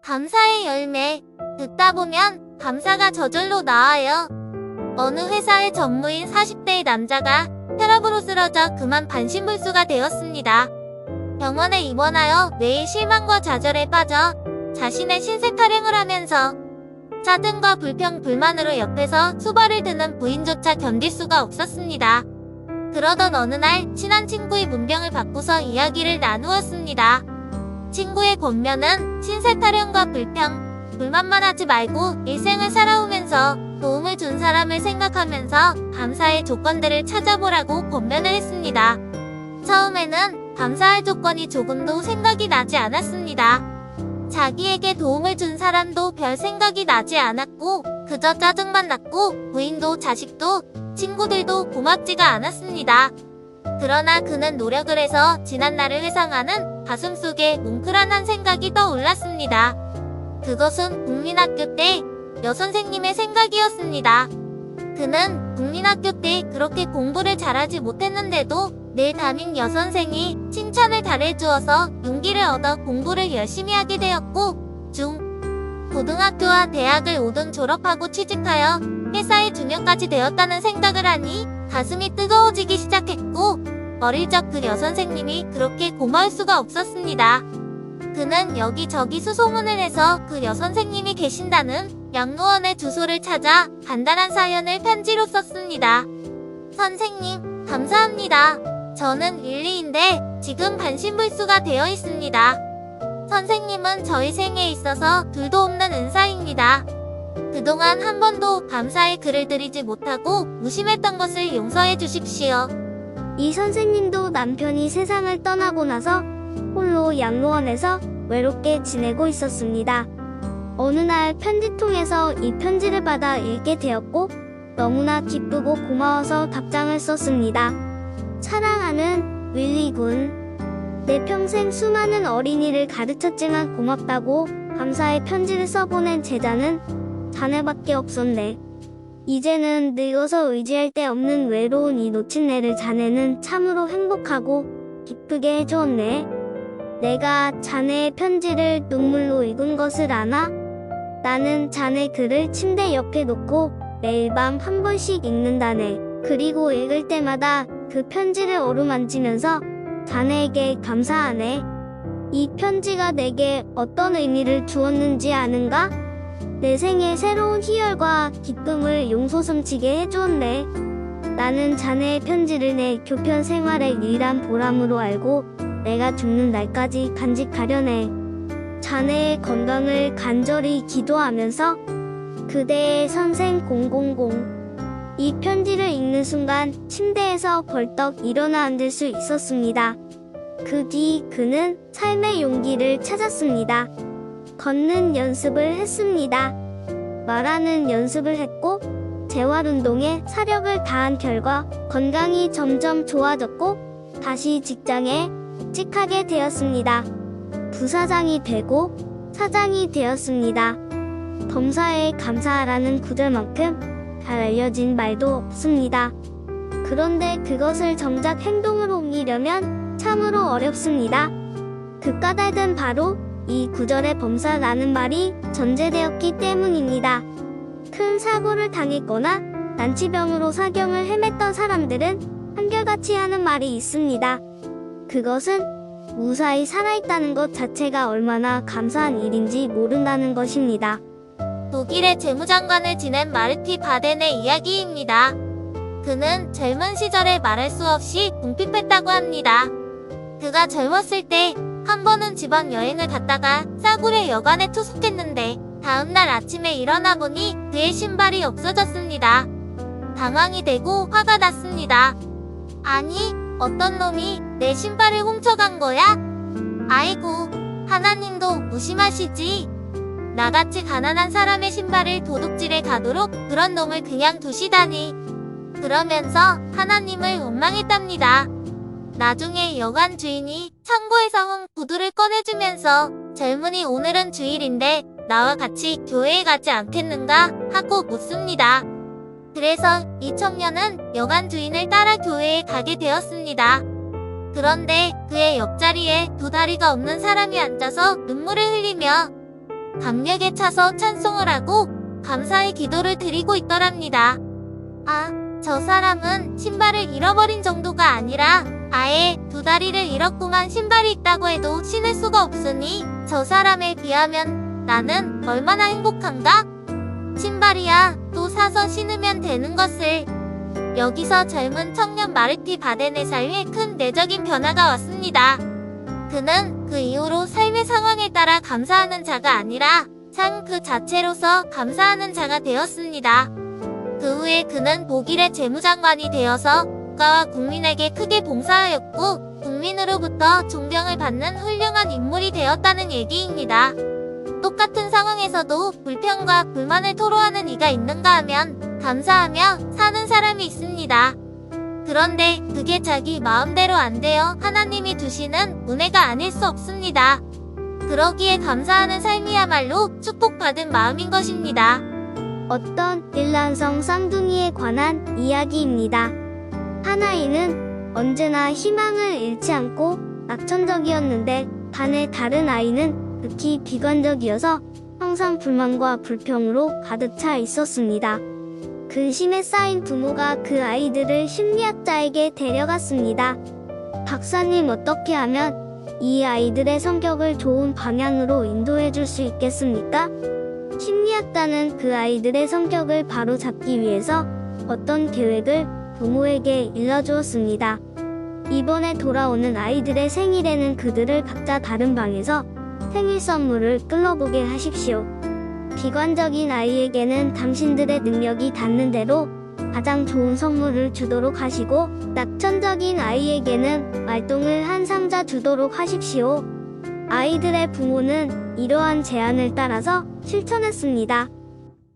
감사의 열매. 듣다 보면 감사가 저절로 나와요. 어느 회사의 전무인 40대의 남자가 혈압으로 쓰러져 그만 반신불수가 되었습니다. 병원에 입원하여 매일 실망과 좌절에 빠져 자신의 신세 타령을 하면서 짜증과 불평, 불만으로 옆에서 수발을 드는 부인조차 견딜 수가 없었습니다. 그러던 어느 날 친한 친구의 문병을 받고서 이야기를 나누었습니다. 친구의 권면은 신세 타령과 불평, 불만만 하지 말고 일생을 살아오면서 도움을 준 사람을 생각하면서 감사의 조건들을 찾아보라고 권면을 했습니다. 처음에는 감사할 조건이 조금도 생각이 나지 않았습니다. 자기에게 도움을 준 사람도 별 생각이 나지 않았고 그저 짜증만 났고 부인도 자식도 친구들도 고맙지가 않았습니다. 그러나 그는 노력을 해서 지난날을 회상하는 가슴속에 뭉클한 한 생각이 떠올랐습니다. 그것은 국민학교 때 여선생님의 생각이었습니다. 그는 국민학교 때 그렇게 공부를 잘하지 못했는데도 늘 담임 여선생이 칭찬을 잘해주어서 용기를 얻어 공부를 열심히 하게 되었고 고등학교와 대학을 모두 졸업하고 취직하여 회사의 중역까지 되었다는 생각을 하니 가슴이 뜨거워지기 시작했고 어릴 적 그 여선생님이 그렇게 고마울 수가 없었습니다. 그는 여기저기 수소문을 해서 그 여선생님이 계신다는 양로원의 주소를 찾아 간단한 사연을 편지로 썼습니다. 선생님, 감사합니다. 저는 1, 2인데 지금 반신불수가 되어 있습니다. 선생님은 저희 생에 있어서 둘도 없는 은사입니다. 그동안 한 번도 감사의 글을 드리지 못하고 무심했던 것을 용서해 주십시오. 이 선생님도 남편이 세상을 떠나고 나서 홀로 양로원에서 외롭게 지내고 있었습니다. 어느 날 편지통에서 이 편지를 받아 읽게 되었고 너무나 기쁘고 고마워서 답장을 썼습니다. 사랑하는 윌리 군, 내 평생 수많은 어린이를 가르쳤지만 고맙다고 감사의 편지를 써보낸 제자는 자네밖에 없었네. 이제는 늙어서 의지할 데 없는 외로운 이 놓친 애를 자네는 참으로 행복하고 기쁘게 해주었네. 내가 자네의 편지를 눈물로 읽은 것을 아나? 나는 자네 글을 침대 옆에 놓고 매일 밤 한 번씩 읽는다네. 그리고 읽을 때마다 그 편지를 어루만지면서 자네에게 감사하네. 이 편지가 내게 어떤 의미를 주었는지 아는가? 내 생에 새로운 희열과 기쁨을 용솟음치게 해주었네. 나는 자네의 편지를 내 교편 생활의 유일한 보람으로 알고 내가 죽는 날까지 간직하려네. 자네의 건강을 간절히 기도하면서 그대의 선생 000. 이 편지를 읽는 순간 침대에서 벌떡 일어나 앉을 수 있었습니다. 그 뒤 그는 삶의 용기를 찾았습니다. 걷는 연습을 했습니다. 말하는 연습을 했고 재활운동에 사력을 다한 결과 건강이 점점 좋아졌고 다시 직장에 복직하게 되었습니다. 부사장이 되고 사장이 되었습니다. 범사에 감사하라는 구절만큼 잘 알려진 말도 없습니다. 그런데 그것을 정작 행동으로 옮기려면 참으로 어렵습니다. 그 까닭은 바로 이 구절에 범사라는 말이 전제되었기 때문입니다. 큰 사고를 당했거나 난치병으로 사경을 헤맸던 사람들은 한결같이 하는 말이 있습니다. 그것은 무사히 살아있다는 것 자체가 얼마나 감사한 일인지 모른다는 것입니다. 독일의 재무장관을 지낸 마르티 바덴의 이야기입니다. 그는 젊은 시절에 말할 수 없이 궁핍했다고 합니다. 그가 젊었을 때 한 번은 지방 여행을 갔다가 싸구려 여관에 투숙했는데 다음날 아침에 일어나 보니 그의 신발이 없어졌습니다. 당황이 되고 화가 났습니다. 아니, 어떤 놈이 내 신발을 훔쳐간 거야? 아이고, 하나님도 무심하시지. 나같이 가난한 사람의 신발을 도둑질해 가도록 그런 놈을 그냥 두시다니. 그러면서 하나님을 원망했답니다. 나중에 여관 주인이 창고에서 온 구두를 꺼내주면서 젊은이 오늘은 주일인데 나와 같이 교회에 가지 않겠는가 하고 묻습니다. 그래서 이 청년은 여관 주인을 따라 교회에 가게 되었습니다. 그런데 그의 옆자리에 두 다리가 없는 사람이 앉아서 눈물을 흘리며 강력에 차서 찬송을 하고 감사의 기도를 드리고 있더랍니다. 아, 저 사람은 신발을 잃어버린 정도가 아니라 아예 두 다리를 잃었구만. 신발이 있다고 해도 신을 수가 없으니 저 사람에 비하면 나는 얼마나 행복한가? 신발이야 또 사서 신으면 되는 것을. 여기서 젊은 청년 마르티 바데네사의 큰 내적인 변화가 왔습니다. 그는 그 이후로 삶의 상황에 따라 감사하는 자가 아니라 삶 그 자체로서 감사하는 자가 되었습니다. 그 후에 그는 독일의 재무장관이 되어서 국가와 국민에게 크게 봉사하였고 국민으로부터 존경을 받는 훌륭한 인물이 되었다는 얘기입니다. 똑같은 상황에서도 불평과 불만을 토로하는 이가 있는가 하면 감사하며 사는 사람이 있습니다. 그런데 그게 자기 마음대로 안 되어 하나님이 두시는 은혜가 아닐 수 없습니다. 그러기에 감사하는 삶이야말로 축복받은 마음인 것입니다. 어떤 일란성 쌍둥이에 관한 이야기입니다. 하나이는 언제나 희망을 잃지 않고 낙천적이었는데 반해 다른 아이는 극히 비관적이어서 항상 불만과 불평으로 가득 차 있었습니다. 근심에 쌓인 부모가 그 아이들을 심리학자에게 데려갔습니다. 박사님, 어떻게 하면 이 아이들의 성격을 좋은 방향으로 인도해 줄 수 있겠습니까? 심리학자는 그 아이들의 성격을 바로 잡기 위해서 어떤 계획을 부모에게 일러주었습니다. 이번에 돌아오는 아이들의 생일에는 그들을 각자 다른 방에서 생일 선물을 끌어보게 하십시오. 비관적인 아이에게는 당신들의 능력이 닿는 대로 가장 좋은 선물을 주도록 하시고 낙천적인 아이에게는 말똥을 한 상자 주도록 하십시오. 아이들의 부모는 이러한 제안을 따라서 실천했습니다.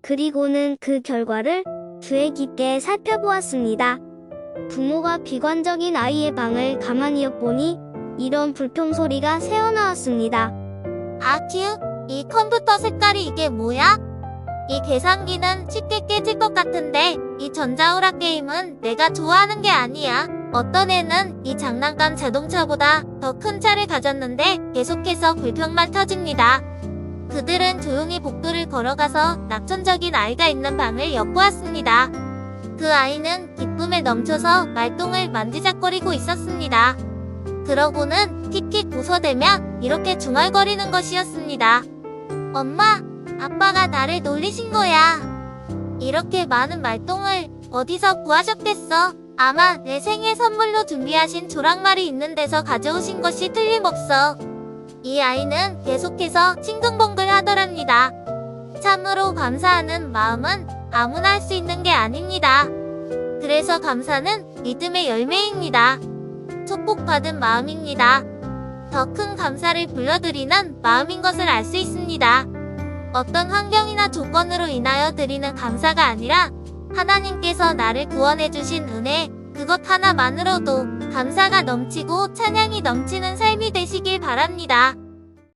그리고는 그 결과를 주의 깊게 살펴보았습니다. 부모가 비관적인 아이의 방을 가만히 엿보니 이런 불평 소리가 새어나왔습니다. 아큐, 이 컴퓨터 색깔이 이게 뭐야? 이 계산기는 쉽게 깨질 것 같은데 이 전자오락 게임은 내가 좋아하는 게 아니야. 어떤 애는 이 장난감 자동차보다 더 큰 차를 가졌는데 계속해서 불평만 터집니다. 그들은 조용히 복도를 걸어가서 낙천적인 아이가 있는 방을 엿보았습니다. 그 아이는 기쁨에 넘쳐서 말똥을 만지작거리고 있었습니다. 그러고는 킥킥 웃어대며 이렇게 중얼거리는 것이었습니다. 엄마, 아빠가 나를 놀리신 거야. 이렇게 많은 말똥을 어디서 구하셨겠어? 아마 내 생일 선물로 준비하신 조랑말이 있는 데서 가져오신 것이 틀림없어. 이 아이는 계속해서 싱글벙글 하더랍니다. 참으로 감사하는 마음은 아무나 할 수 있는 게 아닙니다. 그래서 감사는 믿음의 열매입니다. 축복받은 마음입니다. 더 큰 감사를 불러드리는 마음인 것을 알 수 있습니다. 어떤 환경이나 조건으로 인하여 드리는 감사가 아니라 하나님께서 나를 구원해 주신 은혜, 그것 하나만으로도 감사가 넘치고 찬양이 넘치는 삶이 되시길 바랍니다.